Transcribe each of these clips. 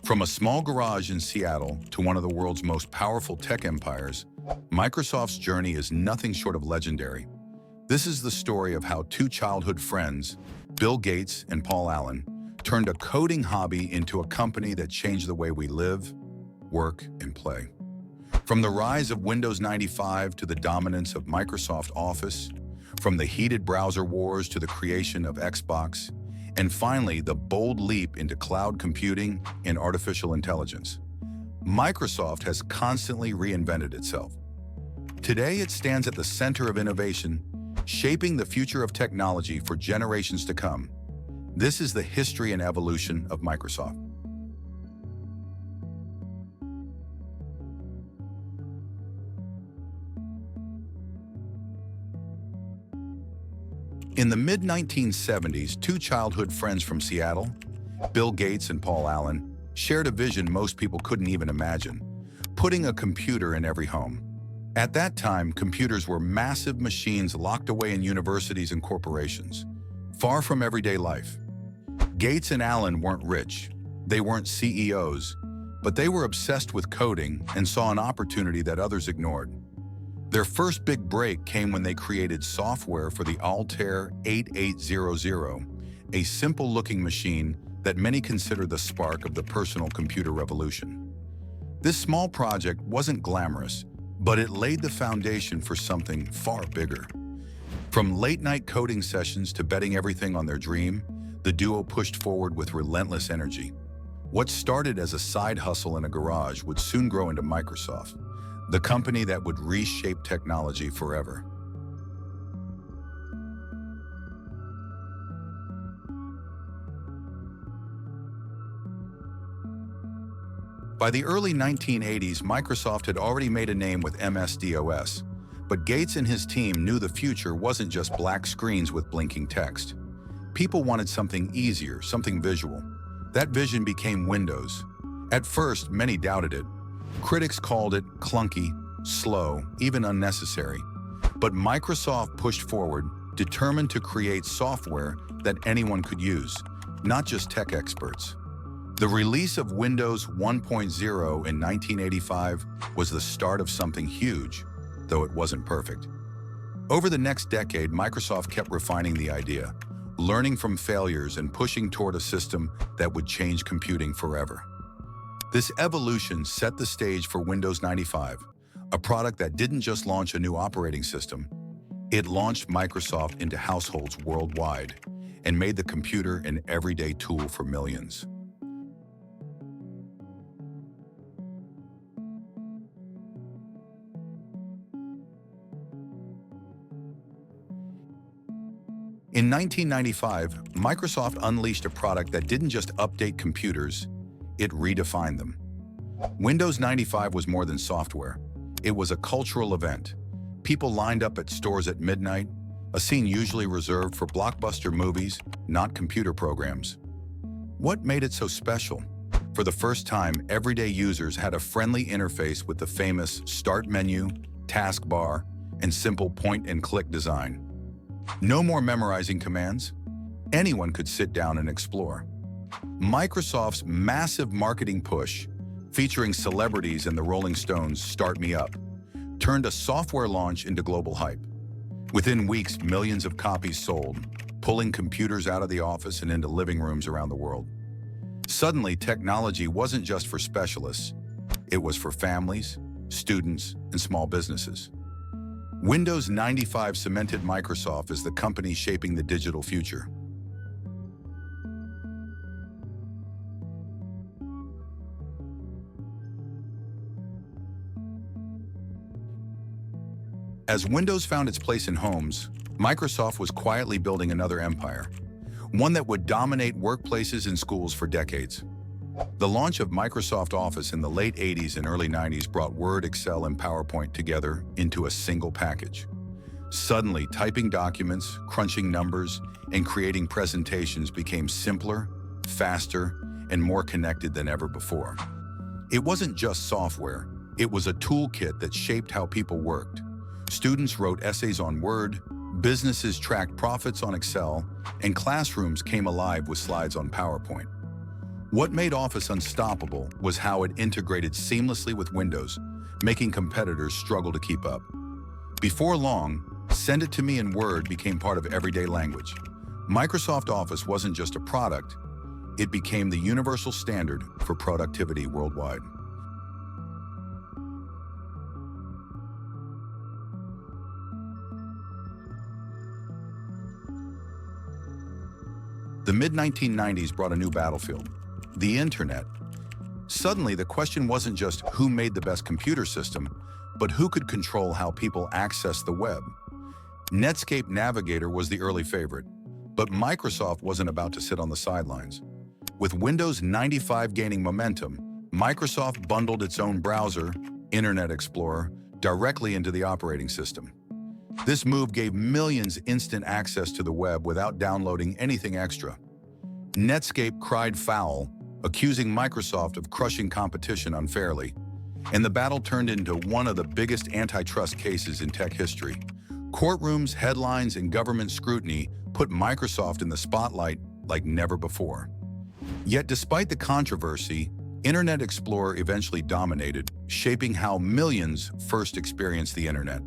From a small garage in Seattle to one of the world's most powerful tech empires, Microsoft's journey is nothing short of legendary. This is the story of how two childhood friends, Bill Gates and Paul Allen, turned a coding hobby into a company that changed the way we live, work, and play. From the rise of Windows 95 to the dominance of Microsoft Office, from the heated browser wars to the creation of Xbox, and finally the bold leap into cloud computing and artificial intelligence, Microsoft has constantly reinvented itself. Today it stands at the center of innovation, shaping the future of technology for generations to come. This is the history and evolution of Microsoft. In the mid-1970s, two childhood friends from Seattle, Bill Gates and Paul Allen, shared a vision most people couldn't even imagine: putting a computer in every home. At that time, computers were massive machines locked away in universities and corporations, far from everyday life. Gates and Allen weren't rich, they weren't CEOs, but they were obsessed with coding and saw an opportunity that others ignored. Their first big break came when they created software for the Altair 8800, a simple-looking machine that many consider the spark of the personal computer revolution. This small project wasn't glamorous, but it laid the foundation for something far bigger. From late-night coding sessions to betting everything on their dream, the duo pushed forward with relentless energy. What started as a side hustle in a garage would soon grow into Microsoft, the company that would reshape technology forever. By the early 1980s, Microsoft had already made a name with MS-DOS, but Gates and his team knew the future wasn't just black screens with blinking text. People wanted something easier, something visual. That vision became Windows. At first, many doubted it. Critics called it clunky, slow, even unnecessary. But Microsoft pushed forward, determined to create software that anyone could use, not just tech experts. The release of Windows 1.0 in 1985 was the start of something huge, though it wasn't perfect. Over the next decade, Microsoft kept refining the idea, learning from failures and pushing toward a system that would change computing forever. This evolution set the stage for Windows 95, a product that didn't just launch a new operating system, it launched Microsoft into households worldwide and made the computer an everyday tool for millions. In 1995, Microsoft unleashed a product that didn't just update computers, it redefined them. Windows 95 was more than software. It was a cultural event. People lined up at stores at midnight, a scene usually reserved for blockbuster movies, not computer programs. What made it so special? For the first time, everyday users had a friendly interface with the famous Start menu, taskbar, and simple point-and-click design. No more memorizing commands. Anyone could sit down and explore. Microsoft's massive marketing push, featuring celebrities and the Rolling Stones' Start Me Up, turned a software launch into global hype. Within weeks, millions of copies sold, pulling computers out of the office and into living rooms around the world. Suddenly, technology wasn't just for specialists, it was for families, students, and small businesses. Windows 95 cemented Microsoft as the company shaping the digital future. As Windows found its place in homes, Microsoft was quietly building another empire, one that would dominate workplaces and schools for decades. The launch of Microsoft Office in the late 80s and early 90s brought Word, Excel, and PowerPoint together into a single package. Suddenly, typing documents, crunching numbers, and creating presentations became simpler, faster, and more connected than ever before. It wasn't just software, it was a toolkit that shaped how people worked. Students wrote essays on Word, businesses tracked profits on Excel, and classrooms came alive with slides on PowerPoint. What made Office unstoppable was how it integrated seamlessly with Windows, making competitors struggle to keep up. Before long, "Send it to me in Word" became part of everyday language. Microsoft Office wasn't just a product, it became the universal standard for productivity worldwide. The mid-1990s brought a new battlefield: the Internet. Suddenly, the question wasn't just who made the best computer system, but who could control how people access the web. Netscape Navigator was the early favorite, but Microsoft wasn't about to sit on the sidelines. With Windows 95 gaining momentum, Microsoft bundled its own browser, Internet Explorer, directly into the operating system. This move gave millions instant access to the web without downloading anything extra. Netscape cried foul, accusing Microsoft of crushing competition unfairly, and the battle turned into one of the biggest antitrust cases in tech history. Courtrooms, headlines, and government scrutiny put Microsoft in the spotlight like never before. Yet despite the controversy, Internet Explorer eventually dominated, shaping how millions first experienced the internet.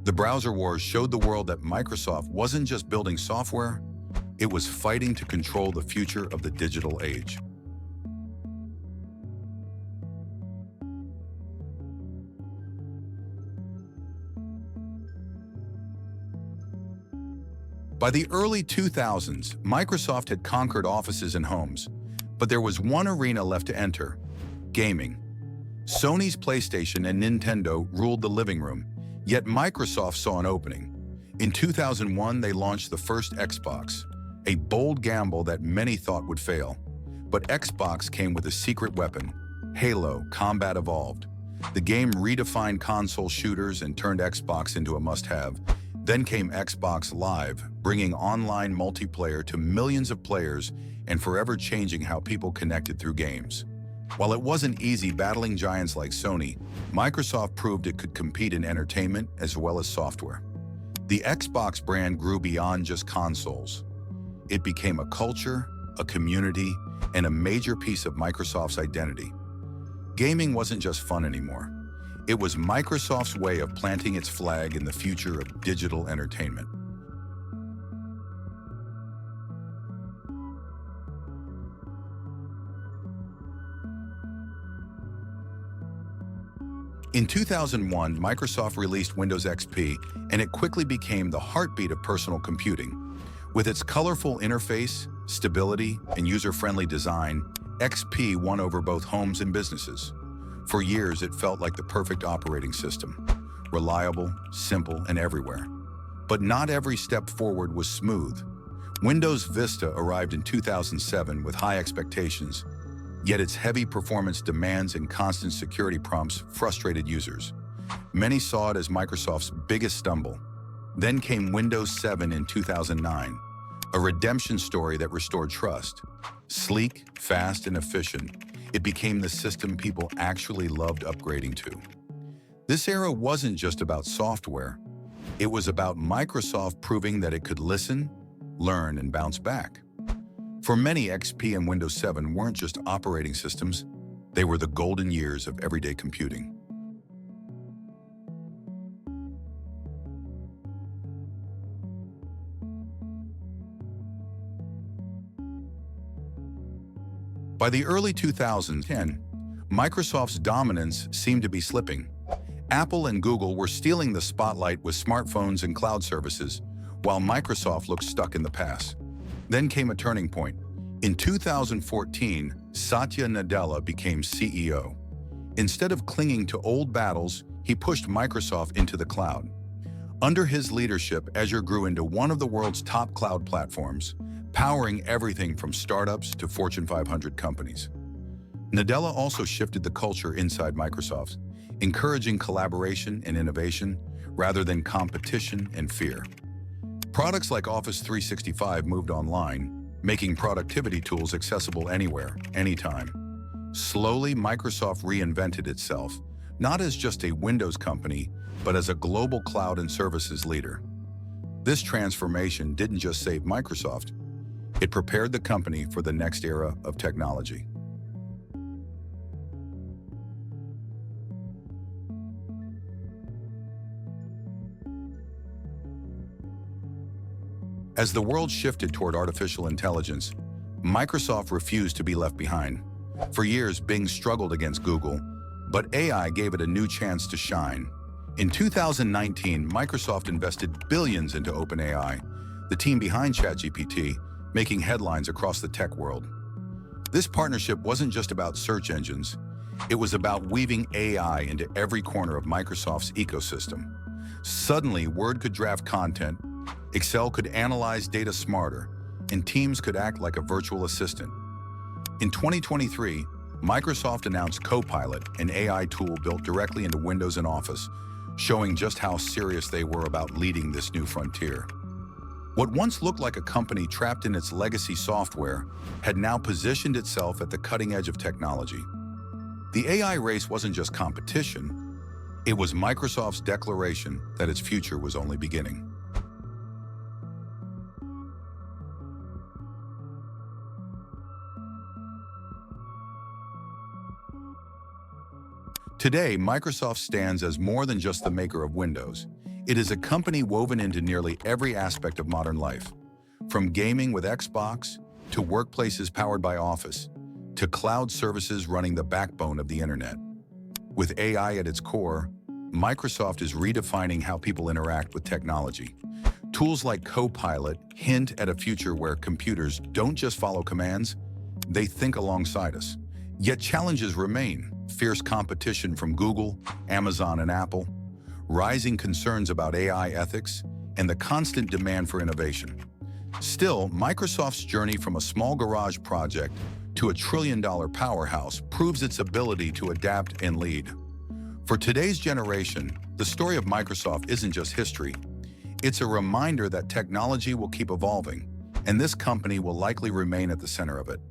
The browser wars showed the world that Microsoft wasn't just building software, it was fighting to control the future of the digital age. By the early 2000s, Microsoft had conquered offices and homes, but there was one arena left to enter: gaming. Sony's PlayStation and Nintendo ruled the living room, yet Microsoft saw an opening. In 2001, they launched the first Xbox, a bold gamble that many thought would fail. But Xbox came with a secret weapon: Halo Combat Evolved. The game redefined console shooters and turned Xbox into a must-have. Then came Xbox Live, bringing online multiplayer to millions of players and forever changing how people connected through games. While it wasn't easy battling giants like Sony, Microsoft proved it could compete in entertainment as well as software. The Xbox brand grew beyond just consoles. It became a culture, a community, and a major piece of Microsoft's identity. Gaming wasn't just fun anymore. It was Microsoft's way of planting its flag in the future of digital entertainment. In 2001, Microsoft released Windows XP, and it quickly became the heartbeat of personal computing. With its colorful interface, stability, and user-friendly design, XP won over both homes and businesses. For years, it felt like the perfect operating system: reliable, simple, and everywhere. But not every step forward was smooth. Windows Vista arrived in 2007 with high expectations, yet its heavy performance demands and constant security prompts frustrated users. Many saw it as Microsoft's biggest stumble. Then came Windows 7 in 2009, a redemption story that restored trust. Sleek, fast, and efficient, it became the system people actually loved upgrading to. This era wasn't just about software. It was about Microsoft proving that it could listen, learn, and bounce back. For many, XP and Windows 7 weren't just operating systems, they were the golden years of everyday computing. By the early 2010s, Microsoft's dominance seemed to be slipping. Apple and Google were stealing the spotlight with smartphones and cloud services, while Microsoft looked stuck in the past. Then came a turning point. In 2014, Satya Nadella became CEO. Instead of clinging to old battles, he pushed Microsoft into the cloud. Under his leadership, Azure grew into one of the world's top cloud platforms, powering everything from startups to Fortune 500 companies. Nadella also shifted the culture inside Microsoft, encouraging collaboration and innovation rather than competition and fear. Products like Office 365 moved online, making productivity tools accessible anywhere, anytime. Slowly, Microsoft reinvented itself, not as just a Windows company, but as a global cloud and services leader. This transformation didn't just save Microsoft, It prepared the company for the next era of technology. As the world shifted toward artificial intelligence, Microsoft refused to be left behind. For years, Bing struggled against Google, but AI gave it a new chance to shine. In 2019, Microsoft invested billions into OpenAI, the team behind ChatGPT, making headlines across the tech world. This partnership wasn't just about search engines. It was about weaving AI into every corner of Microsoft's ecosystem. Suddenly, Word could draft content, Excel could analyze data smarter, and Teams could act like a virtual assistant. In 2023, Microsoft announced Copilot, an AI tool built directly into Windows and Office, showing just how serious they were about leading this new frontier. What once looked like a company trapped in its legacy software had now positioned itself at the cutting edge of technology. The AI race wasn't just competition, it was Microsoft's declaration that its future was only beginning. Today, Microsoft stands as more than just the maker of Windows. It is a company woven into nearly every aspect of modern life. From gaming with Xbox, to workplaces powered by Office, to cloud services running the backbone of the internet. With AI at its core, Microsoft is redefining how people interact with technology. Tools like Copilot hint at a future where computers don't just follow commands, they think alongside us. Yet challenges remain: fierce competition from Google, Amazon, and Apple, rising concerns about AI ethics, and the constant demand for innovation. Still, Microsoft's journey from a small garage project to a trillion-dollar powerhouse proves its ability to adapt and lead. For today's generation, the story of Microsoft isn't just history. It's a reminder that technology will keep evolving, and this company will likely remain at the center of it.